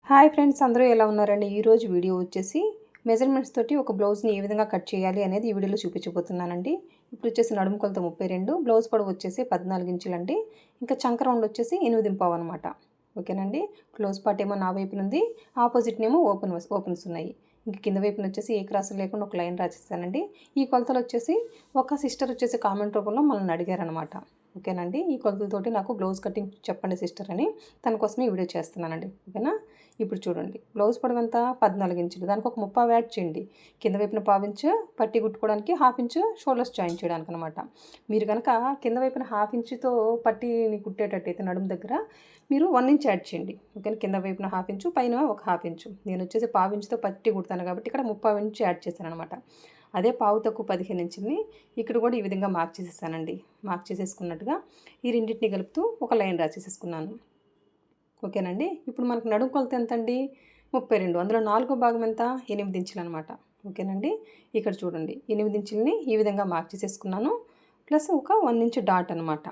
Hi friends, అందరూ ఎలా ఉన్నారండి? ఈరోజు వీడియో వచ్చేసి మెజర్మెంట్స్ తోటి ఒక బ్లౌజ్ని ఏ విధంగా కట్ చేయాలి అనేది ఈ వీడియోలో చూపించబోతున్నానండి. ఇప్పుడు వచ్చేసి నడుము కొలత 32, బ్లౌజ్ పొడవు వచ్చేసి 14 ఇంచులండి. ఇంకా చంక రౌండ్ వచ్చేసి 8.5 అనమాట. ఓకేనండి. క్లోజ్ పార్ట్ ఏమో నా వైపున ఉంది, ఆపోజిట్నేమో ఓపెన్స్ ఉన్నాయి. ఇంక కింద వైపున వచ్చేసి ఏ క్రాసులు లేకుండా ఒక లైన్ రాసేస్తానండి. ఈ కొలతలు వచ్చేసి ఒక సిస్టర్ వచ్చేసి కామెంట్ రూపంలో మనల్ని అడిగారనమాట. ఓకేనండి. ఈ కొలతలతోటి నాకు బ్లౌజ్ కటింగ్ చెప్పండి సిస్టర్ అని తన కోసమే ఈ వీడియో చేస్తున్నానండి. ఓకేనా. ఇప్పుడు చూడండి, బ్లౌజ్ పొడవు ఎంత 14 ఇంచులు, దానికి ఒక 30 యాడ్ చేయండి. కింద వైపున 1/2 ఇంచు పట్టి కుట్టుకోవడానికి, 1/2 ఇంచు షోల్డర్స్ జాయిన్ చేయడానికి అనమాట. మీరు కనుక కింద వైపున 1/2 ఇంచుతో పట్టిని కుట్టేటట్టయితే నడుము దగ్గర మీరు 1 ఇంచ్ యాడ్ చేయండి. ఓకేనా. కింద వైపున 1/2 ఇంచు, పైన ఒక 1/2 ఇంచు. నేను వచ్చేసి 1/2 ఇంచుతో పట్టి కుడతాను కాబట్టి ఇక్కడ 30 ఇంచు యాడ్ చేశాను అనమాట. అదే పావు తక్కువ 15 ఇంచుని ఇక్కడ కూడా ఈ విధంగా మార్క్ చేసేసానండి. మార్క్ చేసేసుకున్నట్టుగా ఈ రెండింటిని కలుపుతూ ఒక లైన్ రాసేసుకున్నాను. ఓకేనండి. ఇప్పుడు మనకు నడుము కొలత ఎంత అండి? 32. అందులో 4వ భాగం ఎంత? 8 ఇంచులు అనమాట. ఓకేనండి. ఇక్కడ చూడండి, 8 ఇంచులని ఈ విధంగా మార్క్ చేసేసుకున్నాను. ప్లస్ ఒక 1 ఇంచు డాట్ అనమాట.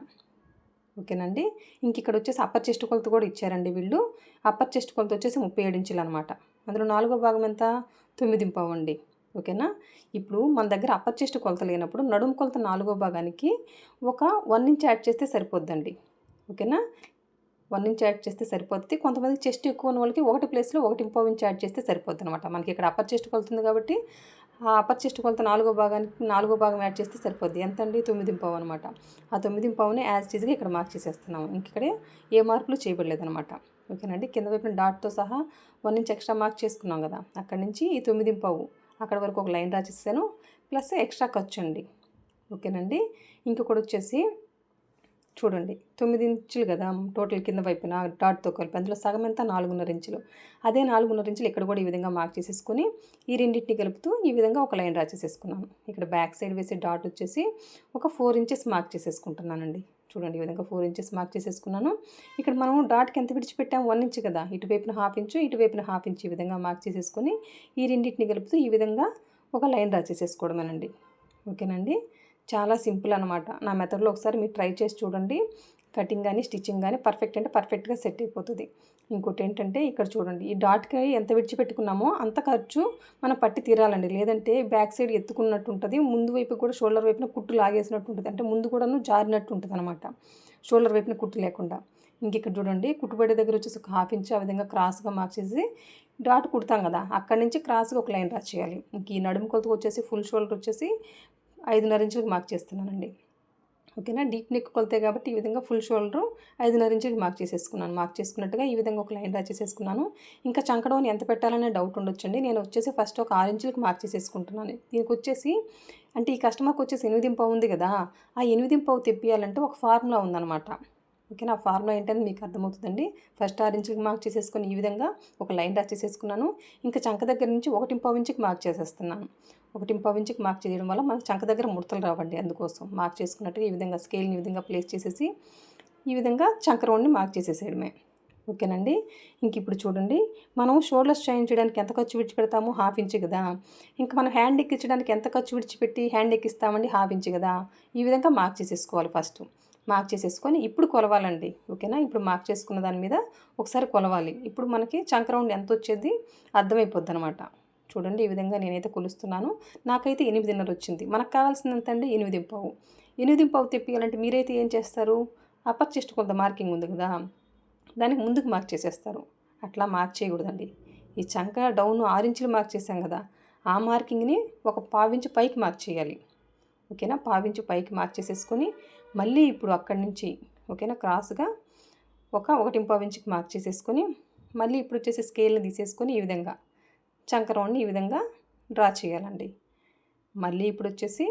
ఓకేనండి. ఇంక ఇక్కడ వచ్చేసి అప్పర్ చెస్ట్ కొలత కూడా ఇచ్చారండి వీళ్ళు. అప్పర్ చెస్ట్ కొలత వచ్చేసి 37 ఇంచులు అనమాట. అందులో 4వ భాగం ఎంత? 9.5 అండి. ఓకేనా. ఇప్పుడు మన దగ్గర అప్పర్ చెస్ట్ కొలత లేనప్పుడు నడుము కొలత 4వ భాగానికి ఒక 1 ఇంచ్ యాడ్ చేస్తే సరిపోద్దండి. ఓకేనా. 1 ఇంచ్ యాడ్ చేస్తే సరిపోద్ది. కొంతమంది చెస్ట్ ఎక్కువ ఉన్న వాళ్ళకి ఒకటి ప్లేస్లో 1.5 ఇంచ్ యాడ్ చేస్తే సరిపోద్ది అనమాట. మనకి ఇక్కడ అప్పర్ చెస్ట్ కొలుతుంది కాబట్టి ఆ అప్పర్ చెస్ట్ కొలత 4వ భాగం యాడ్ చేస్తే సరిపోద్ది. ఎంత అండి? 9.5 అనమాట. ఆ 9.5ని యాజ్ టీజ్గా ఇక్కడ మార్క్ చేసేస్తున్నాము. ఇంక ఇక్కడే ఏ మార్పులు చేయబడలేదనమాట. ఓకేనండి. కింద వైపున డాట్తో సహా 1 ఇంచ్ ఎక్స్ట్రా మార్క్ చేసుకున్నాం కదా, అక్కడి నుంచి ఈ 9.5 అక్కడ వరకు ఒక లైన్ రాసేసాను. ప్లస్ ఎక్స్ట్రా ఖర్చు అండి. ఓకేనండి. ఇంకొకటి వచ్చేసి చూడండి, 9 ఇంచులు కదా టోటల్ కింద వైపున డాట్తో కలిపి, అందులో సగం ఎంత? 4.5 ఇంచులు. అదే 4.5 ఇంచులు ఇక్కడ కూడా ఈ విధంగా మార్క్ చేసేసుకొని ఈ రెండింటిని కలుపుతూ ఈ విధంగా ఒక లైన్ రాసేసుకున్నాను. ఇక్కడ బ్యాక్ సైడ్ వేసే డాట్ వచ్చేసి ఒక 4 ఇంచెస్ మార్క్ చేసేసుకుంటున్నానండి. చూడండి, ఈ విధంగా 4 ఇంచెస్ మార్క్ చేసేసుకున్నాను. ఇక్కడ మనం డాట్కి ఎంత విడిచిపెట్టాము? 1 ఇంచు కదా, ఇటువైపున 1/2 ఇంచు, ఇటువైపున 1/2 ఇంచు ఈ విధంగా మార్క్ చేసేసుకొని ఈ రెండింటిని కలుపుతూ ఈ విధంగా ఒక లైన్ రాసేసేసుకోవడమేనండి. ఓకేనండి. చాలా సింపుల్ అనమాట. నా మెథడ్లో ఒకసారి మీరు ట్రై చేసి చూడండి. కటింగ్ కానీ స్టిచ్చింగ్ కానీ పర్ఫెక్ట్ అంటే పర్ఫెక్ట్గా సెట్ అయిపోతుంది. ఇంకోటి ఏంటంటే ఇక్కడ చూడండి, ఈ డాట్కి ఎంత విడిచిపెట్టుకున్నామో అంత ఖర్చు మనం పట్టి తీరాలండి. లేదంటే బ్యాక్ సైడ్ ఎత్తుకున్నట్టు ఉంటుంది, ముందు వైపు కూడా షోల్డర్ వైపున కుట్టు లాగేసినట్టు ఉంటుంది. అంటే ముందు కూడాను జారినట్టు ఉంటుంది అనమాట, షోల్డర్ వైపున కుట్టు లేకుండా. ఇంక ఇక్కడ చూడండి, కుట్టుబడి దగ్గర వచ్చేసి ఒక 1/2 ఇంచు ఆ విధంగా క్రాస్గా మార్క్ చేసి డాట్ కుడతాం కదా, అక్కడి నుంచి క్రాస్గా ఒక లైన్ రాసేయాలి. ఇంక ఈ నడుము కొలతకు వచ్చేసి ఫుల్ షోల్డర్ వచ్చేసి 5.5 ఇంచులకు మార్క్ చేస్తున్నానండి. ఓకేనా. డీప్ నెక్ కొలతే కాబట్టి ఈ విధంగా ఫుల్ షోల్డర్ 5.5 ఇంచులకు మార్క్ చేసేసుకున్నాను. మార్క్ చేసుకున్నట్టుగా ఈ విధంగా ఒక లైన్ డ్రా చేసేసుకున్నాను. ఇంకా చంకడౌన్ ఎంత పెట్టాలనే డౌట్ ఉండొచ్చండి. నేను వచ్చేసి ఫస్ట్ ఒక 6 ఇంచులకు మార్క్ చేసేసుకుంటున్నాను. దీనికి వచ్చేసి అంటే ఈ కస్టమర్కి వచ్చేసి 8.5 ఉంది కదా, ఆ 8.5 తెప్పియాలంటే ఒక ఫార్ములా ఉందన్నమాట. ఓకేనా. ఆ ఫార్ములా ఏంటని మీకు అర్థమవుతుందండి. ఫస్ట్ 6 ఇంచులకు మార్క్ చేసేసుకొని ఈ విధంగా ఒక లైన్ డ్రా చేసేసుకున్నాను. ఇంకా చంక దగ్గర నుంచి 1.5 ఇంచుకి మార్క్ చేసేస్తున్నాను. 1.5 ఇంచుకి మార్క్ చేయడం వల్ల మనకు చంక దగ్గర ముడతలు రావండి. అందుకోసం మార్క్ చేసుకున్నట్టుగా ఈ విధంగా స్కేల్ని ఈ విధంగా ప్లేస్ చేసేసి ఈ విధంగా చంక రౌండ్ని మార్క్ చేసేసేయడమే. ఓకేనండి. ఇంక ఇప్పుడు చూడండి, మనం షోల్డర్స్ జాయిన్ చేయడానికి ఎంత ఖర్చు విడిచిపెడతాము? 1/2 ఇంచు కదా. ఇంకా మనం హ్యాండ్ ఎక్కించడానికి ఎంత ఖర్చు విడిచిపెట్టి హ్యాండ్ ఎక్కిస్తామండి? 1/2 ఇంచు కదా. ఈ విధంగా మార్క్ చేసేసుకోవాలి. ఫస్ట్ మార్క్ చేసేసుకొని ఇప్పుడు కొలవాలండి. ఓకేనా. ఇప్పుడు మార్క్ చేసుకున్న దాని మీద ఒకసారి కొలవాలి. ఇప్పుడు మనకి చంక రౌండ్ ఎంత వచ్చేది అర్థమైపోద్ది అనమాట. చూడండి, ఈ విధంగా నేనైతే కొలుస్తున్నాను. నాకైతే 8.5 వచ్చింది. మనకు కావాల్సింది ఎంత అండి? 8.5. 8.5 తెప్పియాలంటే మీరైతే ఏం చేస్తారు? అప్పర్ చెస్ట్ కొంత మార్కింగ్ ఉంది కదా, దానికి ముందుకు మార్క్ చేసేస్తారు. అట్లా మార్క్ చేయకూడదండి. ఈ చంక డౌన్ 6 ఇంచులు మార్క్ చేసాం కదా, ఆ మార్కింగ్ని ఒక 1/4 ఇంచు పైకి మార్క్ చేయాలి. ఓకేనా. 1/4 ఇంచు పైకి మార్క్ చేసేసుకొని మళ్ళీ ఇప్పుడు అక్కడి నుంచి ఓకేనా క్రాస్గా ఒక 1.5 ఇంచుకి మార్క్ చేసేసుకొని మళ్ళీ ఇప్పుడు వచ్చేసి స్కేల్ని తీసేసుకొని ఈ విధంగా చంక రౌండ్ని ఈ విధంగా డ్రా చేయాలండి. మళ్ళీ ఇప్పుడు వచ్చేసి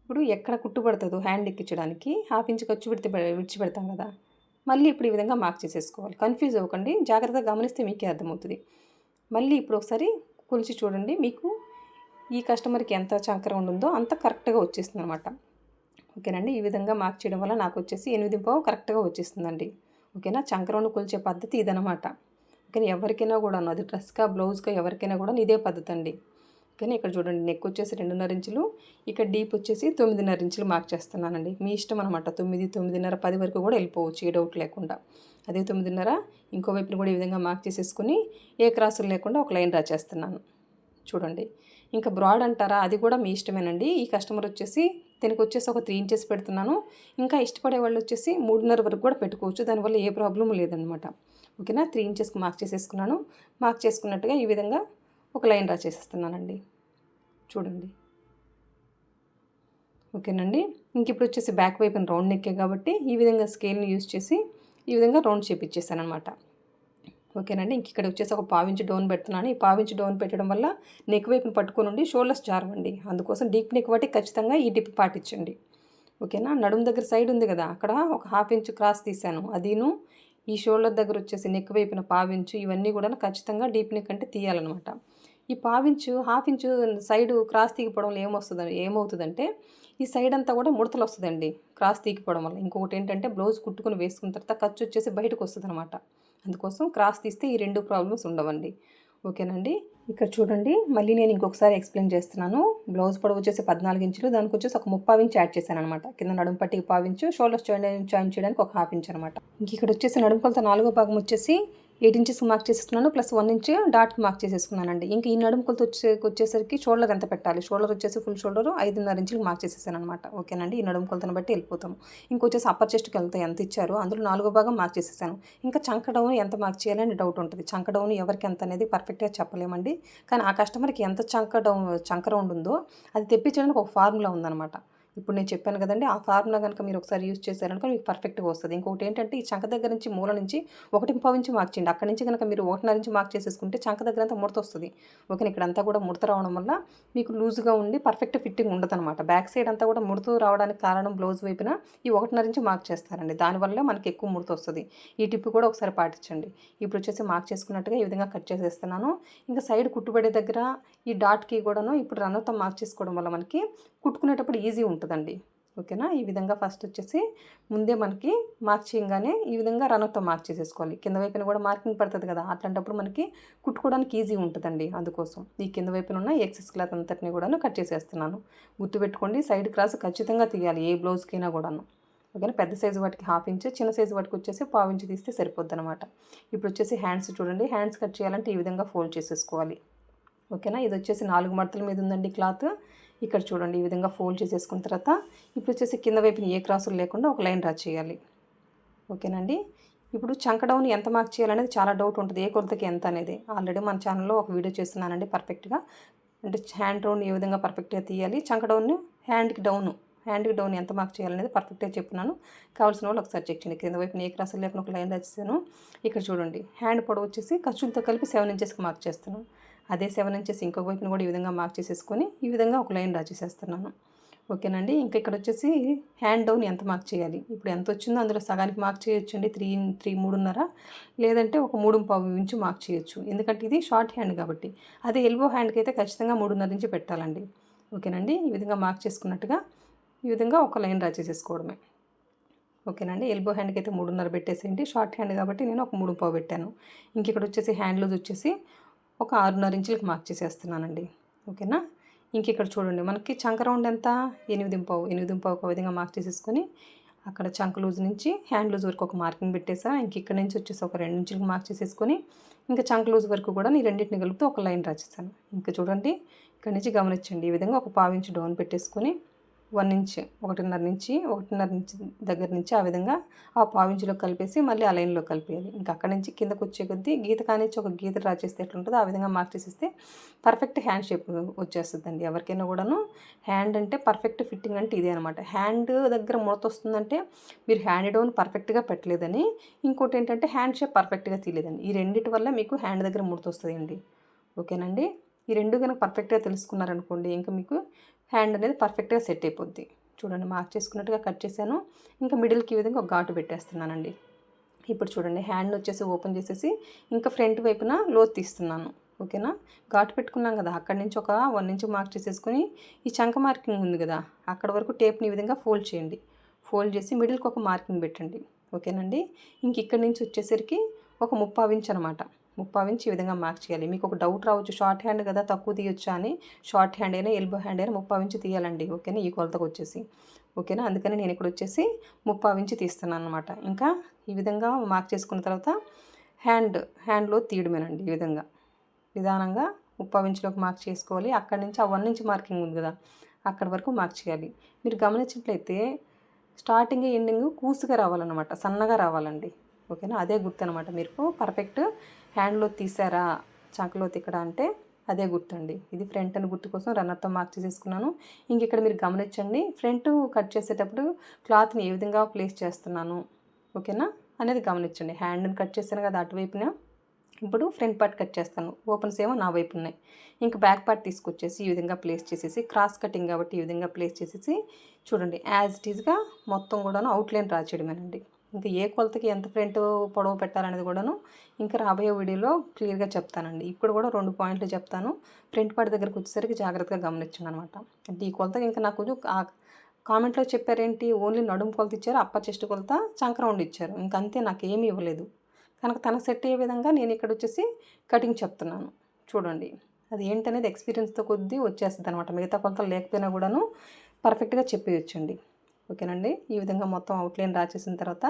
ఇప్పుడు ఎక్కడ కుట్టుబడుతుందో హ్యాండ్ ఎక్కించడానికి 1/2 ఇంచు ఖర్చు విడిచిపెడతాం కదా, మళ్ళీ ఇప్పుడు ఈ విధంగా మార్క్ చేసేసుకోవాలి. కన్ఫ్యూజ్ అవ్వకండి, జాగ్రత్తగా గమనిస్తే మీకే అర్థమవుతుంది. మళ్ళీ ఇప్పుడు ఒకసారి కొలిచి చూడండి, మీకు ఈ కస్టమర్కి ఎంత చంక రౌండ్ ఉందో అంత కరెక్ట్గా వచ్చేస్తుంది అనమాట. ఓకేనండి. ఈ విధంగా మార్క్ చేయడం వల్ల నాకు వచ్చేసి 8.5 కరెక్ట్గా వచ్చేస్తుందండి. ఓకేనా. చంక రౌండ్ కొలిచే పద్ధతి ఇదనమాట. ఓకేనా. ఎవరికైనా కూడా అది డ్రెస్గా బ్లౌజ్గా ఎవరికైనా కూడా ఇదే పద్ధతి అండి. ఓకేనా. ఇక్కడ చూడండి, నెక్ వచ్చేసి 2.5 ఇంచులు, ఇక్కడ డీప్ వచ్చేసి 9.5 ఇంచులు మార్క్ చేస్తున్నానండి. మీ ఇష్టం అనమాట. 9, 9.5, 10 వరకు కూడా వెళ్ళిపోవచ్చు, ఏ డౌట్ లేకుండా. అదే 9.5 ఇంకో వైపుని కూడా ఈ విధంగా మార్క్ చేసేసుకుని ఏ క్రాసులు లేకుండా ఒక లైన్ డ్రా చేస్తున్నాను. చూడండి. ఇంకా బ్రాడ్ అంటారా, అది కూడా మీ ఇష్టమేనండి. ఈ కస్టమర్ వచ్చేసి దీనికి వచ్చేసి ఒక 3 ఇంచెస్ పెడుతున్నాను. ఇంకా ఇష్టపడే వాళ్ళు వచ్చేసి 3.5 వరకు కూడా పెట్టుకోవచ్చు. దానివల్ల ఏ ప్రాబ్లం లేదనమాట. ఓకేనా. 3 ఇంచెస్కి మార్క్ చేసేసుకున్నాను. మార్క్ చేసుకున్నట్టుగా ఈ విధంగా ఒక లైన్ డ్రా చేసేస్తున్నానండి. చూడండి. ఓకేనండి. ఇంక ఇప్పుడు వచ్చేసి బ్యాక్ వైపున రౌండ్ నెక్కే కాబట్టి ఈ విధంగా స్కేల్ని యూజ్ చేసి ఈ విధంగా రౌండ్ చేపించేసాను అనమాట. ఓకేనండి. ఇంక ఇక్కడ వచ్చేసి ఒక పావించి డౌన్ పెడుతున్నాను. ఈ పావించి డౌన్ పెట్టడం వల్ల నెక్ వైపుని పట్టుకొని ఉండి షోల్డర్స్ జారవండి. అందుకోసం డీప్ నెక్ బట్టి ఖచ్చితంగా ఈ టిప్ పాటించండి. ఓకేనా. నడుము దగ్గర సైడ్ ఉంది కదా, అక్కడ ఒక 1/2 ఇంచ్ క్రాస్ తీసాను. అదీను ఈ షోల్డర్ దగ్గర వచ్చేసి నెక్ వైపున పావించు ఇవన్నీ కూడా ఖచ్చితంగా డీప్ నెక్ అంటే తీయాలన్నమాట. ఈ పావించు 1/2 ఇంచు సైడు క్రాస్ తీగిపోవడం వల్ల ఏమవుతుందంటే ఈ సైడ్ అంతా కూడా ముడతలు వస్తుందండి క్రాస్ తీగిపోవడం వల్ల. ఇంకొకటి ఏంటంటే బ్లౌజ్ కుట్టుకుని వేసుకున్న తర్వాత ఖర్చు వచ్చేసి బయటకు వస్తుంది అనమాట. అందుకోసం క్రాస్ తీస్తే ఈ 2 ప్రాబ్లమ్స్ ఉండవండి. ఓకేనండి. ఇక్కడ చూడండి, మళ్ళీ నేను ఇంకొకసారి ఎక్స్ప్లెయిన్ చేస్తున్నాను. బ్లౌజ్ పొడవు వచ్చేసి 14 ఇంచులు, దానికి వచ్చేసి ఒక 30 ఇంచ్ యాడ్ చేశాను అనమాట. కింద నడుము పట్టికి 1/4 ఇంచు, షోల్డర్స్ జాయిన్ చేయడానికి ఒక 1/2 ఇంచ్ అనమాట. ఇంక ఇక్కడ వచ్చేసి నడుము కొలత 4వ భాగం వచ్చేసి 8 ఇంచెస్కి మార్క్ చేసేసుకున్నాను, ప్లస్ 1 ఇంచ్ డాట్కి మార్క్ చేసేసుకున్నానండి. ఇంకా ఈ నడుము కొలత వచ్చేసరికి షోల్డర్ ఎంత పెట్టాలి, షోల్డర్ వచ్చేసి ఫుల్ షోల్డర్ 5.5 ఇంచులకు మార్క్ చేసేసాను అనమాట. ఓకేనండి. ఈ నడుము కొలతను బట్టి వెళ్ళిపోతాము. ఇంకొచ్చేసి అప్పర్ చెస్ట్కి వెళ్తే ఎంత ఇచ్చారో అందులో 4వ భాగం మార్క్ చేసేసాను. ఇంకా చంక డౌన్ ఎంత మార్క్ చేయాలని డౌట్ ఉంటుంది. చంక డౌన్ ఎవరికి ఎంత అనేది పర్ఫెక్ట్గా చెప్పలేమండి. కానీ ఆ కస్టమర్కి ఎంత చంక రౌండ్ ఉందో అది తెప్పించడానికి ఒక ఫార్ములా ఉందన్నమాట. ఇప్పుడు నేను చెప్పాను కదండి, ఆ ఫార్ములా కనుక మీరు ఒకసారి యూజ్ చేశారనుకో మీకు పర్ఫెక్ట్గా వస్తుంది. ఇంకొకటి ఏంటంటే ఈ చంక దగ్గర నుంచి మూల నుంచి 1.5 ఇంచ్ మార్క్ చేయండి. అక్కడి నుంచి కనుక మీరు 1.5 ఇంచ్ మార్క్ చేసేసుకుంటే చంక దగ్గర అంతా ముడత వస్తుంది. ఓకే. ఇక్కడంతా కూడా ముడత రావడం వల్ల మీకు లూజ్గా ఉండి పర్ఫెక్ట్ ఫిట్టింగ్ ఉండదు అనమాట. బ్యాక్ సైడ్ అంతా కూడా ముడత రావడానికి కారణం బ్లౌజ్ వైపున ఈ 1.5 ఇంచ్ మార్క్ చేస్తారండి. దానివల్ల మనకి ఎక్కువ ముడత వస్తుంది. ఈ టిప్ కూడా ఒకసారి పాటించండి. ఇప్పుడు వచ్చేసి మార్క్ చేసుకున్నట్టుగా ఈ విధంగా కట్ చేసేస్తున్నాను. ఇంకా సైడ్ కుట్టుబడే దగ్గర ఈ డాట్కి కూడాను ఇప్పుడు రన్నర్తో మార్క్ చేసుకోవడం వల్ల మనకి కుట్టుకునేటప్పుడు ఈజీ ఉంటుందండి. ఓకేనా. ఈ విధంగా ఫస్ట్ వచ్చేసి ముందే మనకి మార్క్ చేయగానే ఈ విధంగా రన్నర్తో మార్క్ చేసేసుకోవాలి. కింద వైపున కూడా మార్కింగ్ పడుతుంది కదా, అట్లాంటప్పుడు మనకి కుట్టుకోవడానికి ఈజీ ఉంటుందండి. అందుకోసం ఈ కింద వైపున ఉన్న ఎక్సెస్ క్లాత్ అంతటిని కూడా కట్ చేసేస్తున్నాను. గుర్తుపెట్టుకోండి, సైడ్ క్రాస్ ఖచ్చితంగా తీయాలి ఏ బ్లౌజ్కైనా కూడాను. ఓకేనా. పెద్ద సైజు వాటికి 1/2 ఇంచ్, చిన్న సైజు వాటికి వచ్చేసి 1/4 ఇంచ్ తీస్తే సరిపోద్ది అనమాట. ఇప్పుడు వచ్చేసి హ్యాండ్స్ చూడండి, హ్యాండ్స్ కట్ చేయాలంటే ఈ విధంగా ఫోల్డ్ చేసేసుకోవాలి. ఓకేనా. ఇది వచ్చేసి 4 మడతల మీద ఉందండి క్లాత్. ఇక్కడ చూడండి ఈ విధంగా ఫోల్డ్ చేసేసుకున్న తర్వాత ఇప్పుడు వచ్చేసి కింద వైపున ఏ క్రాసులు లేకుండా ఒక లైన్ డ్రా చేయాలి. ఓకేనండి. ఇప్పుడు చంక డౌన్ ఎంత మార్క్ చేయాలనేది చాలా డౌట్ ఉంటుంది, ఏ కొలతకి ఎంత అనేది. ఆల్రెడీ మన ఛానల్లో ఒక వీడియో చేస్తున్నానండి పర్ఫెక్ట్గా. అంటే హ్యాండ్ రౌండ్ ఏ విధంగా పర్ఫెక్ట్గా తీయాలి, చంక డౌన్ హ్యాండ్కి డౌన్ ఎంత మార్క్ చేయాలనేది పర్ఫెక్ట్గా చెప్తున్నాను. కావాల్సిన వాళ్ళు ఒకసారి చెక్ చేయండి. కింద వైపున ఏ క్రాసులు లేకుండా ఒక లైన్ డ్రా చేశాను. ఇక్కడ చూడండి హ్యాండ్ పొడవు వచ్చేసి ఖర్చులతో కలిపి 7 ఇంచెస్కి మార్క్ చేస్తాను. అదే 7 ఇంచెస్ ఇంకొక వైపున కూడా ఈ విధంగా మార్క్ చేసేసుకొని ఈ విధంగా ఒక లైన్ డ్రా చేసేస్తున్నాను. ఓకేనండి. ఇంకా ఇక్కడ వచ్చేసి హ్యాండ్ డౌన్ ఎంత మార్క్ చేయాలి, ఇప్పుడు ఎంత వచ్చిందో అందులో సగానికి మార్క్ చేయొచ్చండి. 3.5 లేదంటే ఒక 3.5 ఇంచు మార్క్ చేయొచ్చు. ఎందుకంటే ఇది షార్ట్ హ్యాండ్ కాబట్టి. అదే ఎల్బో హ్యాండ్కి అయితే ఖచ్చితంగా 3.5 ఇంచు పెట్టాలండి. ఓకేనండి. ఈ విధంగా మార్క్ చేసుకున్నట్టుగా ఈ విధంగా ఒక లైన్ డ్రా చేసేసుకోవడమే. ఓకేనండి. ఎల్బో హ్యాండ్కి అయితే 3.5 పెట్టేసేయండి. షార్ట్ హ్యాండ్ కాబట్టి నేను ఒక 3.5 పెట్టాను. ఇంక ఇక్కడ వచ్చేసి హ్యాండ్ లూజ్ వచ్చేసి ఒక 6.5 ఇంచులకు మార్క్ చేసేస్తున్నానండి. ఓకేనా. ఇంక ఇక్కడ చూడండి మనకి చంక రౌండ్ ఎంత, 8.5 ఒక విధంగా మార్క్ చేసేసుకొని అక్కడ చంక లూజ్ నుంచి హ్యాండ్ లూజ్ వరకు ఒక మార్కింగ్ పెట్టేసా. ఇంక ఇక్కడ నుంచి వచ్చేసి ఒక 2 ఇంచులకు మార్క్ చేసేసుకొని ఇంకా చంక లూజ్ వరకు కూడా నేను రెండింటిని కలుపుతూ ఒక లైన్ డ్రా చేశాను. ఇంకా చూడండి ఇక్కడ నుంచి గమనించండి, ఈ విధంగా ఒక 1/4 ఇంచ్ డౌన్ పెట్టేసుకొని 1 ఇంచ్ 1.5 ఇంచ్ దగ్గర నుంచి ఆ విధంగా ఆ 1/4 ఇంచులో కలిపేసి మళ్ళీ ఆ లైన్లో కలిపేయాలి. ఇంకా అక్కడి నుంచి కిందకు వచ్చే కొద్దీ గీత కానిచ్చి ఒక గీత డ్రా చేస్తే ఎట్లుంటుందో ఆ విధంగా మార్క్ చేసేస్తే పర్ఫెక్ట్ హ్యాండ్ షేప్ వచ్చేస్తుందండి. ఎవరికైనా కూడాను హ్యాండ్ అంటే పర్ఫెక్ట్ ఫిట్టింగ్ అంటే ఇదే అనమాట. హ్యాండ్ దగ్గర ముడత వస్తుందంటే మీరు హ్యాండ్ డౌన్ పర్ఫెక్ట్గా పెట్టలేదని, ఇంకోటి ఏంటంటే హ్యాండ్ షేప్ పర్ఫెక్ట్గా తీయలేదండి. ఈ రెండింటి వల్ల మీకు హ్యాండ్ దగ్గర ముడత వస్తుందండి. ఓకేనండి. ఈ రెండు కనుక పర్ఫెక్ట్గా తెలుసుకున్నారనుకోండి ఇంకా మీకు హ్యాండ్ అనేది పర్ఫెక్ట్గా సెట్ అయిపోద్ది. చూడండి మార్క్ చేసుకున్నట్టుగా కట్ చేశాను. ఇంకా మిడిల్కి ఈ విధంగా ఒక ఘాటు పెట్టేస్తున్నానండి. ఇప్పుడు చూడండి హ్యాండ్ వచ్చేసి ఓపెన్ చేసేసి ఇంకా ఫ్రంట్ వైపున లోతు తీస్తున్నాను. ఓకేనా. ఘాటు పెట్టుకున్నాం కదా, అక్కడి నుంచి ఒక 1 ఇంచ్ మార్క్ చేసేసుకొని ఈ చంక మార్కింగ్ ఉంది కదా అక్కడ వరకు టేప్ని ఈ విధంగా ఫోల్డ్ చేయండి. ఫోల్డ్ చేసి మిడిల్కి ఒక మార్కింగ్ పెట్టండి. ఓకేనండి. ఇంక ఇక్కడి నుంచి వచ్చేసరికి ఒక 3/4 ఇంచ్ అనమాట. 3/4 ఇంచ్ ఈ విధంగా మార్క్ చేయాలి. మీకు ఒక డౌట్ రావచ్చు, షార్ట్ హ్యాండ్ కదా తక్కువ తీయొచ్చా అని. షార్ట్ హ్యాండ్ అయినా ఎల్బో హ్యాండ్ అయినా 3/4 ఇంచ్ తీయాలండి. ఓకేనా. ఈ కొలతకు వచ్చేసి ఓకేనా. అందుకని నేను ఇక్కడ వచ్చేసి 3/4 ఇంచు తీస్తున్నాను అనమాట. ఇంకా ఈ విధంగా మార్క్ చేసుకున్న తర్వాత హ్యాండ్లో తీయడమేనండి. ఈ విధంగా నిదానంగా 3/4 ఇంచులోకి మార్క్ చేసుకోవాలి. అక్కడి నుంచి ఆ 1 ఇంచ్ మార్కింగ్ ఉంది కదా, అక్కడి వరకు మార్క్ చేయాలి. మీరు గమనించినట్లయితే స్టార్టింగ్ ఎండింగ్ కూసుగా రావాలన్నమాట, సన్నగా రావాలండి. ఓకేనా. అదే గుర్తు అనమాట. మీరు పర్ఫెక్ట్ హ్యాండ్లో తీసారా చంకలో ఇక్కడ అంటే అదే గుర్తండి. ఇది ఫ్రంట్ అని గుర్తు కోసం రన్నర్తో మార్క్ చేసేసుకున్నాను. ఇంక ఇక్కడ మీరు గమనించండి, ఫ్రంట్ కట్ చేసేటప్పుడు క్లాత్ని ఏ విధంగా ప్లేస్ చేస్తున్నాను ఓకేనా అనేది గమనించండి. హ్యాండ్ని కట్ చేశాను కదా అటువైపున, ఇప్పుడు ఫ్రంట్ పార్ట్ కట్ చేస్తాను. ఓపెన్స్ ఏమో నా వైపు ఉన్నాయి. ఇంకా బ్యాక్ పార్ట్ తీసుకొచ్చేసి ఈ విధంగా ప్లేస్ చేసేసి, క్రాస్ కటింగ్ కాబట్టి ఈ విధంగా ప్లేస్ చేసేసి చూడండి, యాజ్ ఇట్ ఈజ్గా మొత్తం కూడాను అవుట్లైన్ డ్రా చేయడమేనండి. ఇంకా ఏ కొలతకి ఎంత ఫ్రంట్ పొడవు పెట్టాలనేది కూడాను ఇంకా రాబోయే వీడియోలో క్లియర్గా చెప్తానండి. ఇప్పుడు కూడా 2 పాయింట్లు చెప్తాను. ఫ్రంట్ పార్ట్ దగ్గరకు వచ్చేసరికి జాగ్రత్తగా గమనించండి అనమాట. అంటే ఈ కొలతకి ఇంకా నాకు కామెంట్లో చెప్పారేంటి, ఓన్లీ నడుము కొలత ఇచ్చారు, అప్పర్ చెస్ట్ కొలత, చంక రౌండ్ ఇచ్చారు, ఇంకంతే, నాకు ఏమీ ఇవ్వలేదు. కనుక తనకు సెట్ అయ్యే విధంగా నేను ఇక్కడ వచ్చేసి కటింగ్ చెప్తున్నాను. చూడండి, అది ఏంటనేది ఎక్స్పీరియన్స్తో కొద్దీ వచ్చేస్తుంది అనమాట. మిగతా కొలతలు లేకపోయినా కూడాను పర్ఫెక్ట్గా చెప్పేయచ్చండి. ఓకేనండి. ఈ విధంగా మొత్తం అవుట్లైన్ డ్రా చేసిన తర్వాత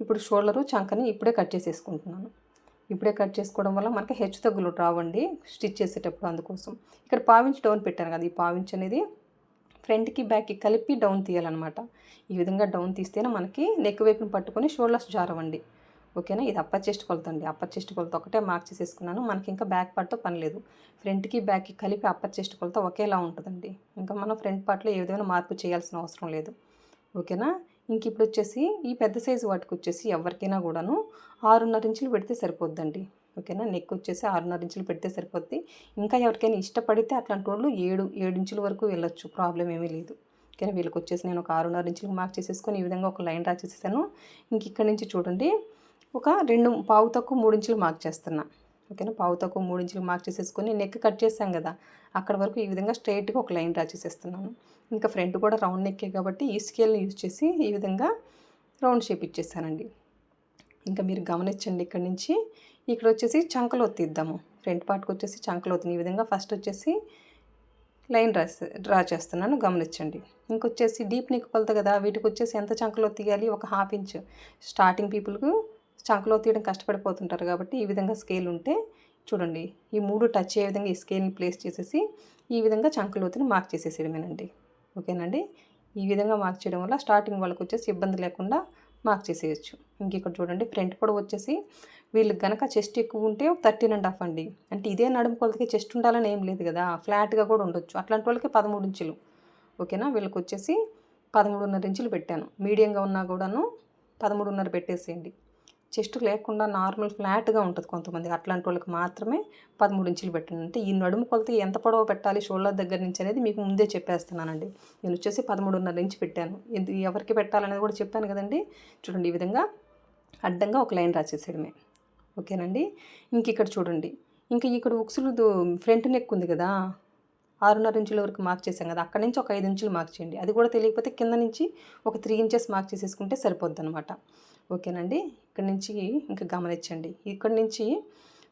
ఇప్పుడు షోల్డరు చంకని ఇప్పుడే కట్ చేసేసుకుంటున్నాను. ఇప్పుడే కట్ చేసుకోవడం వల్ల మనకి హెచ్చు తగ్గులు రావండి స్టిచ్ చేసేటప్పుడు. అందుకోసం ఇక్కడ 1/4 ఇంచ్ డౌన్ పెట్టాను కదా, ఈ 1/4 ఇంచ్ అనేది ఫ్రంట్కి బ్యాక్కి కలిపి డౌన్ తీయాలన్నమాట. ఈ విధంగా డౌన్ తీస్తేనే మనకి నెక్ వైపుని పట్టుకొని షోల్డర్స్ జారవండి. ఓకేనా. ఇది అప్పర్ చెస్ట్ కొలత అండి. అప్పర్ చెస్ట్ కొలత ఒకటే మార్క్ చేసేసుకున్నాను. మనకి ఇంకా బ్యాక్ పార్ట్తో పని లేదు. ఫ్రంట్కి బ్యాక్కి కలిపి అప్పర్ చెస్ట్ కొలత ఒకేలా ఉంటుందండి. ఇంకా మనం ఫ్రంట్ పార్ట్లో ఏ విధమైన మార్పు చేయాల్సిన అవసరం లేదు. ఓకేనా. ఇంక ఇప్పుడు వచ్చేసి ఈ పెద్ద సైజు వాటికి వచ్చేసి ఎవరికైనా కూడాను 6.5 ఇంచులు పెడితే సరిపోద్దండి. ఓకేనా. నెక్ వచ్చేసి 6.5 ఇంచులు పెడితే సరిపోద్ది. ఇంకా ఎవరికైనా ఇష్టపడితే అట్లాంటి వాళ్ళు 7 ఇంచుల వరకు వెళ్ళొచ్చు, ప్రాబ్లం ఏమీ లేదు. ఓకేనా. వీళ్ళకి వచ్చేసి నేను ఒక 6.5 ఇంచులకు మార్క్ చేసేసుకొని ఈ విధంగా ఒక లైన్ డ్రా చేసేసాను. ఇంక ఇక్కడ నుంచి చూడండి, ఒక 2 పావు తక్కువ 3 ఇంచులు మార్క్ చేస్తున్నా. ఓకేనా. పావు తక్కువ 3 ఇంచులు మార్క్ చేసేసుకొని నెక్ కట్ చేసాం కదా, అక్కడ వరకు ఈ విధంగా స్ట్రైట్గా ఒక లైన్ డ్రా చేసేస్తున్నాను. ఇంకా ఫ్రంట్ కూడా రౌండ్ నెక్కే కాబట్టి ఈ స్కేల్ని యూజ్ చేసి ఈ విధంగా రౌండ్ షేప్ ఇచ్చేసానండి. ఇంకా మీరు గమనించండి, ఇక్కడ నుంచి ఇక్కడ వచ్చేసి చంకలోతు తీద్దాము. ఫ్రంట్ పార్ట్కి వచ్చేసి చంకలోతుని ఈ విధంగా ఫస్ట్ వచ్చేసి లైన్ డ్రా చేస్తున్నాను, గమనించండి. ఇంకొచ్చేసి డీప్ నెక్ కొలత కదా, వీటికి వచ్చేసి ఎంత చంకలో తీయాలి, ఒక 1/2 ఇంచ్. స్టార్టింగ్ పీపుల్కు చంకలో తీయడం కష్టపడిపోతుంటారు కాబట్టి ఈ విధంగా స్కేల్ ఉంటే చూడండి, ఈ 3 టచ్ అయ్యే విధంగా ఈ స్కేల్ని ప్లేస్ చేసేసి ఈ విధంగా చంకలోతుని మార్క్ చేసేసేయడమేనండి. ఓకేనండి. ఈ విధంగా మార్క్ చేయడం వల్ల స్టార్టింగ్ వాళ్ళకి వచ్చేసి ఇబ్బంది లేకుండా మార్క్ చేసేయచ్చు. ఇంక ఇక్కడ చూడండి, ఫ్రంట్ పొడవు వచ్చేసి వీళ్ళకి కనుక చెస్ట్ ఎక్కువ ఉంటే 13.5 అండి. అంటే ఇదే నడుము కొలతకి చెస్ట్ ఉండాలని ఏం లేదు కదా, ఫ్లాట్గా కూడా ఉండొచ్చు. అట్లాంటి వాళ్ళకి 13 ఇంచులు. ఓకేనా. వీళ్ళకి వచ్చేసి 13.5 ఇంచులు పెట్టాను. మీడియంగా ఉన్నా కూడాను 13.5 పెట్టేసేయండి. చెస్ట్ లేకుండా నార్మల్ ఫ్లాట్గా ఉంటుంది కొంతమంది, అట్లాంటి వాళ్ళకి మాత్రమే 13 ఇంచులు పెట్టండి. అంటే ఈ నడుము కొలత ఎంత పొడవు పెట్టాలి షోల్డర్ దగ్గర నుంచి అనేది మీకు ముందే చెప్పేస్తున్నానండి. నేను వచ్చేసి 13.5 ఇంచు పెట్టాను. ఇది ఎవరికి పెట్టాలనేది కూడా చెప్పాను కదండి. చూడండి, ఈ విధంగా అడ్డంగా ఒక లైన్ రాసేసేయడమే. ఓకేనండి. ఇంక ఇక్కడ చూడండి, ఇంకా ఇక్కడ ఉక్సులు ఫ్రంట్ నెక్ ఉంది కదా, 6.5 ఇంచుల వరకు మార్క్ చేసాం కదా, అక్కడి నుంచి ఒక 5 ఇంచులు మార్క్ చేయండి. అది కూడా తెలియకపోతే కింద నుంచి ఒక 3 ఇంచెస్ మార్క్ చేసేసుకుంటే సరిపోద్ది అనమాట. ఓకేనండి. ఇక్కడ నుంచి ఇంకా గమనించండి, ఇక్కడ నుంచి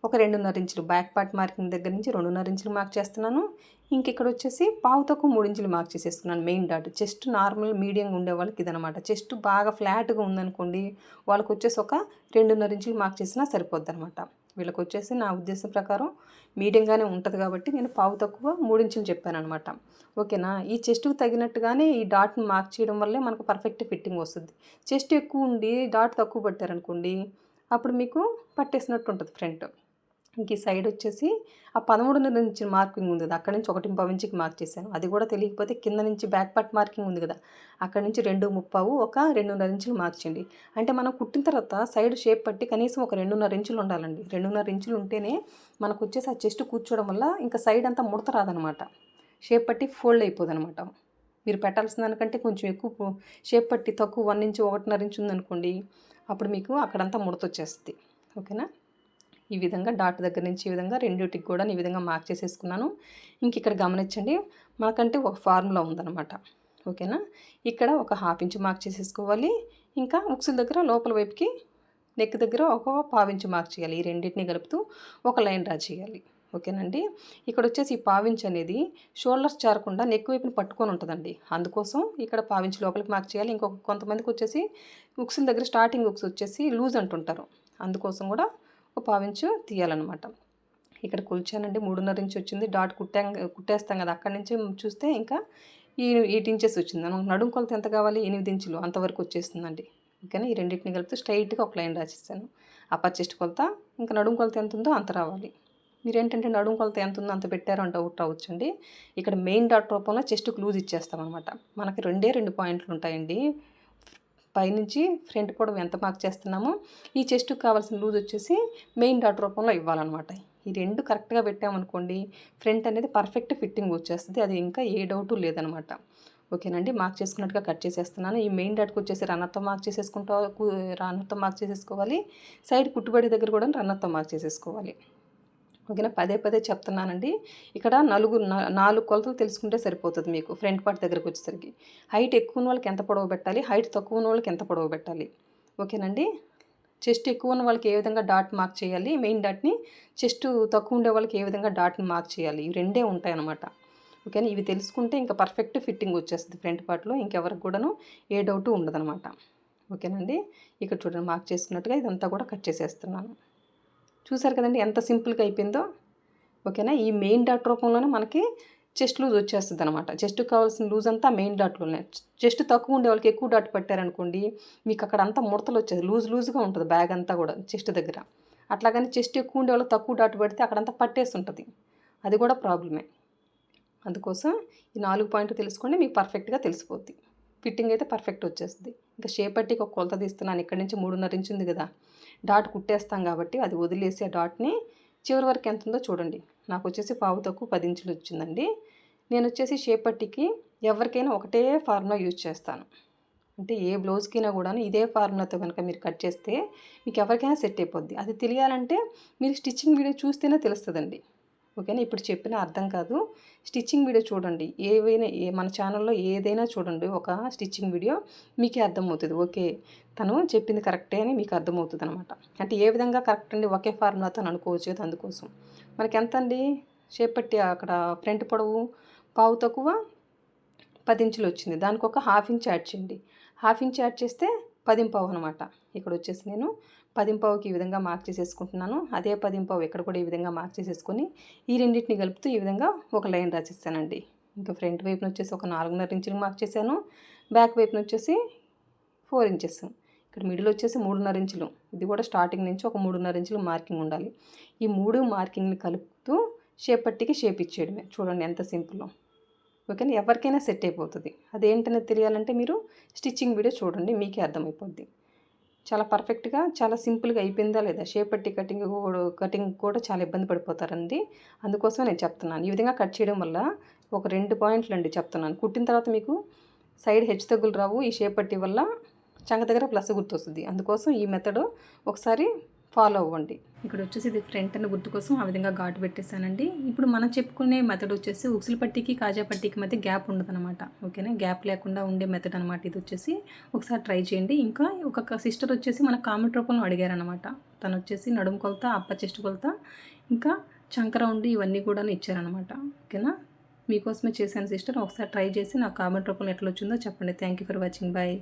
ఒక 2.5 ఇంచులు బ్యాక్ పార్ట్ మార్కింగ్ దగ్గర నుంచి 2.5 ఇంచులు మార్క్ చేస్తున్నాను. ఇంక ఇక్కడ వచ్చేసి పావు తక్కువ 3 ఇంచులు మార్క్ చేసేస్తున్నాను మెయిన్ డాట్. చెస్ట్ నార్మల్ మీడియంగా ఉండే వాళ్ళకి ఇదనమాట. చెస్ట్ బాగా ఫ్లాట్గా ఉందనుకోండి, వాళ్ళకి వచ్చేసి ఒక 2.5 ఇంచులు మార్క్ చేసినా సరిపోద్ది అనమాట. వీళ్ళకి వచ్చేసి నా ఉద్దేశం ప్రకారం మీడియంగానే ఉంటుంది కాబట్టి నేను పావు తక్కువ 3 ఇంచులు చెప్పాను అనమాట. ఓకేనా. ఈ చెస్ట్కి తగినట్టుగానే ఈ డాట్ని మార్క్ చేయడం వల్లే మనకు పర్ఫెక్ట్ ఫిట్టింగ్ వస్తుంది. చెస్ట్ ఎక్కువ ఉండి డాట్ తక్కువ పట్టారనుకోండి, అప్పుడు మీకు పట్టేసినట్టు ఉంటుంది ఫ్రంట్. ఇంక ఈ సైడ్ వచ్చేసి ఆ 13.5 ఇంచు మార్కింగ్ ఉంది కదా, అక్కడ నుంచి 1.5 ఇంచుకి మార్క్ చేశాను. అది కూడా తెలియకపోతే కింద నుంచి బ్యాక్ పార్ట్ మార్కింగ్ ఉంది కదా, అక్కడ నుంచి 2.5 ఒక 2.5 ఇంచులు మార్క్ చేయండి. అంటే మనం కుట్టిన తర్వాత సైడ్ షేప్ పట్టి కనీసం ఒక 2.5 ఇంచులు ఉండాలండి. 2.5 ఇంచులు ఉంటేనే మనకు వచ్చేసి ఆ చెస్ట్ కూర్చోవడం వల్ల ఇంకా సైడ్ అంతా ముడత రాదనమాట, షేప్ పట్టి ఫోల్డ్ అయిపోదు అనమాట. మీరు పెట్టాల్సిన దానికంటే కొంచెం ఎక్కువ షేప్ పట్టి తక్కువ 1 ఇంచు 1.5 ఇంచు ఉందనుకోండి, అప్పుడు మీకు అక్కడంతా ముడత వచ్చేస్తుంది. ఓకేనా. ఈ విధంగా డాట్ దగ్గర నుంచి ఈ విధంగా రెండింటికి కూడా ఈ విధంగా మార్క్ చేసేసుకున్నాను. ఇంక ఇక్కడ గమనించండి, మనకంటే ఒక ఫార్ములా ఉందన్నమాట. ఓకేనా. ఇక్కడ ఒక 1/2 ఇంచు మార్క్ చేసేసుకోవాలి. ఇంకా ఉక్సుల దగ్గర లోపల వైపుకి నెక్ దగ్గర ఒక పావు ఇంచు మార్క్ చేయాలి. ఈ రెండింటిని కలుపుతూ ఒక లైన్ డ్రా చేయాలి. ఓకేనండి. ఇక్కడ వచ్చేసి ఈ పావించ్ అనేది షోల్డర్స్ జారకుండా నెక్ వైపుని పట్టుకొని ఉంటుందండి. అందుకోసం ఇక్కడ పావించ్ లోపలికి మార్క్ చేయాలి. ఇంకొక కొంతమందికి వచ్చేసి ఉక్సుల దగ్గర స్టార్టింగ్ ఉక్స్ వచ్చేసి లూజ్ అంటుంటారు. అందుకోసం కూడా ఒక పావించు తీయాలన్నమాట. ఇక్కడ కొలిచానండి, 3.5 ఇంచ్ వచ్చింది. డాట్ కుట్టేస్తాం కదా, అక్కడి నుంచి చూస్తే ఇంకా 8 ఇంచెస్ వచ్చింది. నడుము కొలత ఎంత కావాలి, 8 ఇంచులు అంతవరకు వచ్చేస్తుందండి. ఓకేనా. ఈ రెండింటిని కలిపితే స్ట్రైట్గా ఒక లైన్ రాసిస్తాను. అప్పర్ చెస్ట్ కొలత ఇంకా నడుము కొలత ఎంత ఉందో అంత రావాలి. మీరేంటంటే నడుము కొలత ఎంత ఉందో అంత పెట్టారో అని డౌట్ రావచ్చండి. ఇక్కడ మెయిన్ డాట్ రూపంలో చెస్ట్కి లూజ్ ఇచ్చేస్తాం అనమాట. మనకి 2 పాయింట్లు ఉంటాయండి. పైనుంచి ఫ్రంట్ పొడవు ఎంత మార్క్ చేస్తున్నామో ఈ చెస్ట్కి కావాల్సిన లూజ్ వచ్చేసి మెయిన్ డాట్ రూపంలో ఇవ్వాలన్నమాట. ఈ 2 కరెక్ట్గా పెట్టామనుకోండి ఫ్రంట్ అనేది పర్ఫెక్ట్ ఫిట్టింగ్ వచ్చేస్తుంది. అది ఇంకా ఏ డౌటు లేదనమాట. ఓకేనండి. మార్క్ చేసుకున్నట్టుగా కట్ చేసేస్తున్నాను. ఈ మెయిన్ డాట్కి వచ్చేసి రన్నర్తో మార్క్ చేసేసుకోవాలి. సైడ్ కుట్టుబడి దగ్గర కూడా రన్నర్తో మార్క్ చేసేసుకోవాలి. ఓకేనా. పదే చెప్తున్నానండి. ఇక్కడ 4 కొలతలు తెలుసుకుంటే సరిపోతుంది మీకు ఫ్రంట్ పార్ట్ దగ్గరకు వచ్చేసరికి. హైట్ ఎక్కువ ఉన్న వాళ్ళకి ఎంత పొడవు పెట్టాలి, హైట్ తక్కువ ఉన్న వాళ్ళకి ఎంత పొడవు పెట్టాలి. ఓకేనండి. చెస్ట్ ఎక్కువ ఉన్న వాళ్ళకి ఏ విధంగా డాట్ మార్క్ చేయాలి, మెయిన్ డాట్ని చెస్ట్ తక్కువ ఉండే వాళ్ళకి ఏ విధంగా డాట్ని మార్క్ చేయాలి, ఇవి 2 ఉంటాయన్నమాట. ఓకేనా. ఇవి తెలుసుకుంటే ఇంకా పర్ఫెక్ట్ ఫిట్టింగ్ వచ్చేస్తుంది ఫ్రంట్ పార్ట్లో. ఇంకెవరికి కూడాను ఏ డౌటు ఉండదనమాట. ఓకేనండి. ఇక్కడ చూడండి మార్క్ చేసుకున్నట్టుగా ఇదంతా కూడా కట్ చేసేస్తున్నాను. చూసారు కదండి ఎంత సింపుల్గా అయిపోయిందో. ఓకేనా. ఈ మెయిన్ డాట్ రూపంలోనే మనకి చెస్ట్ లూజ్ వచ్చేస్తుంది అనమాట. చెస్ట్కి కావాల్సిన లూజ్ అంతా మెయిన్ డాట్లోనే. చెస్ట్ తక్కువ ఉండే వాళ్ళకి ఎక్కువ డాట్ పెట్టారనుకోండి మీకు అక్కడ అంతా ముడతలు వచ్చేది, లూజ్గా ఉంటుంది బ్యాగ్ అంతా కూడా చెస్ట్ దగ్గర. అట్లాగని చెస్ట్ ఎక్కువ ఉండే వాళ్ళకి తక్కువ డాట్ పెడితే అక్కడంతా పట్టేసి ఉంటుంది, అది కూడా ప్రాబ్లమే. అందుకోసం ఈ 4 పాయింట్లు తెలుసుకోండి, మీకు పర్ఫెక్ట్గా తెలిసిపోద్ది. ఫిట్టింగ్ అయితే పర్ఫెక్ట్ వచ్చేస్తుంది. ఇంకా షేప్ పట్టికి ఒక కొలత తీస్తున్నాను. ఇక్కడ నుంచి 3.5 ఇంచ్ ఉంది కదా, డాట్ కుట్టేస్తాం కాబట్టి అది వదిలేసి ఆ డాట్ని చివరి వరకు ఎంత ఉందో చూడండి. నాకు వచ్చేసి పావు తక్కువ 10 ఇంచులు వచ్చిందండి. నేను వచ్చేసి షేప్ పట్టికి ఎవరికైనా ఒకటే ఫార్ములా యూజ్ చేస్తాను. అంటే ఏ బ్లౌజ్కైనా కూడా ఇదే ఫార్ములాతో కనుక మీరు కట్ చేస్తే మీకు ఎవరికైనా సెట్ అయిపోద్ది. అది తెలియాలంటే మీరు స్టిచ్చింగ్ వీడియో చూస్తేనే తెలుస్తుందండి. ఓకేనా. ఇప్పుడు చెప్పిన అర్థం కాదు, స్టిచ్చింగ్ వీడియో చూడండి. మన ఛానల్లో ఏదైనా చూడండి, ఒక స్టిచ్చింగ్ వీడియో మీకే అర్థమవుతుంది. ఓకే తను చెప్పింది కరెక్టే అని మీకు అర్థమవుతుంది అనమాట. అంటే ఏ విధంగా కరెక్ట్ అండి, ఒకే ఫార్ములాతో అనుకోవచ్చు కదా. అందుకోసం మనకి ఎంత అండి షేప్ పట్టి అక్కడ ఫ్రంట్ పొడవు పావు తక్కువ 10 ఇంచులు వచ్చింది. దానికి ఒక 1/2 ఇంచ్ యాడ్ చేయండి. 1/2 ఇంచ్ యాడ్ చేస్తే 10 అనమాట. ఇక్కడ వచ్చేసి నేను 10 ఈ విధంగా మార్క్ చేసేసుకుంటున్నాను. అదే 10 ఇక్కడ కూడా ఈ విధంగా మార్క్ చేసేసుకొని ఈ రెండింటిని కలుపుతూ ఈ విధంగా ఒక లైన్ రాసిస్తానండి. ఇంకా ఫ్రంట్ వైపున వచ్చేసి ఒక 4.5 ఇంచులు మార్క్ చేశాను. బ్యాక్ వైపున వచ్చేసి 4 ఇంచెస్. ఇక్కడ మిడిల్ వచ్చేసి 3.5 ఇంచులు. ఇది కూడా స్టార్టింగ్ నుంచి ఒక 3.5 ఇంచులు మార్కింగ్ ఉండాలి. ఈ 3 మార్కింగ్ని కలుపుతూ షేప్ పట్టికి షేప్ ఇచ్చేయడమే. చూడండి ఎంత సింపుల్. ఓకేనా. ఎవరికైనా సెట్ అయిపోతుంది. అదేంటనేది తెలియాలంటే మీరు స్టిచ్చింగ్ వీడియో చూడండి, మీకే అర్థమైపోద్ది. చాలా పర్ఫెక్ట్గా చాలా సింపుల్గా అయిపోయిందా లేదా. షేప్ పట్టి కటింగ్ కూడా చాలా ఇబ్బంది పడిపోతారండి. అందుకోసం నేను చెప్తున్నాను. ఈ విధంగా కట్ చేయడం వల్ల ఒక 2 పాయింట్లు అండి చెప్తున్నాను. కుట్టిన తర్వాత మీకు సైడ్ హెచ్చు తగ్గులు రావు. ఈ షేప్ పట్టి వల్ల చంక దగ్గర ప్లస్ గుర్తు వస్తుంది. అందుకోసం ఈ మెథడ్ ఒకసారి ఫాలో అవ్వండి. ఇక్కడ వచ్చేసి ఇది ఫ్రంట్ అని గుర్తు కోసం ఆ విధంగా ఘాటు పెట్టేశానండి. ఇప్పుడు మనం చెప్పుకునే మెథడ్ వచ్చేసి ఉక్సుల పట్టికి కాజా పట్టికి మధ్య గ్యాప్ ఉండదన్నమాట. ఓకేనా. గ్యాప్ లేకుండా ఉండే మెథడ్ అనమాట ఇది వచ్చేసి. ఒకసారి ట్రై చేయండి. ఇంకా ఒక సిస్టర్ వచ్చేసి మన కామెంట్ రూపంలో అడిగారనమాట. తను వచ్చేసి నడుము కొలత, అప్పర్ చెస్ట్ కొలత, ఇంకా చంక రౌండ్ ఇవన్నీ కూడా ఇచ్చారనమాట. ఓకేనా. మీకోసమే చేశాను సిస్టర్. ఒకసారి ట్రై చేసి నాకు కామెంట్ రూపంలో ఎట్లా వచ్చిందో చెప్పండి. Thank you for watching. Bye.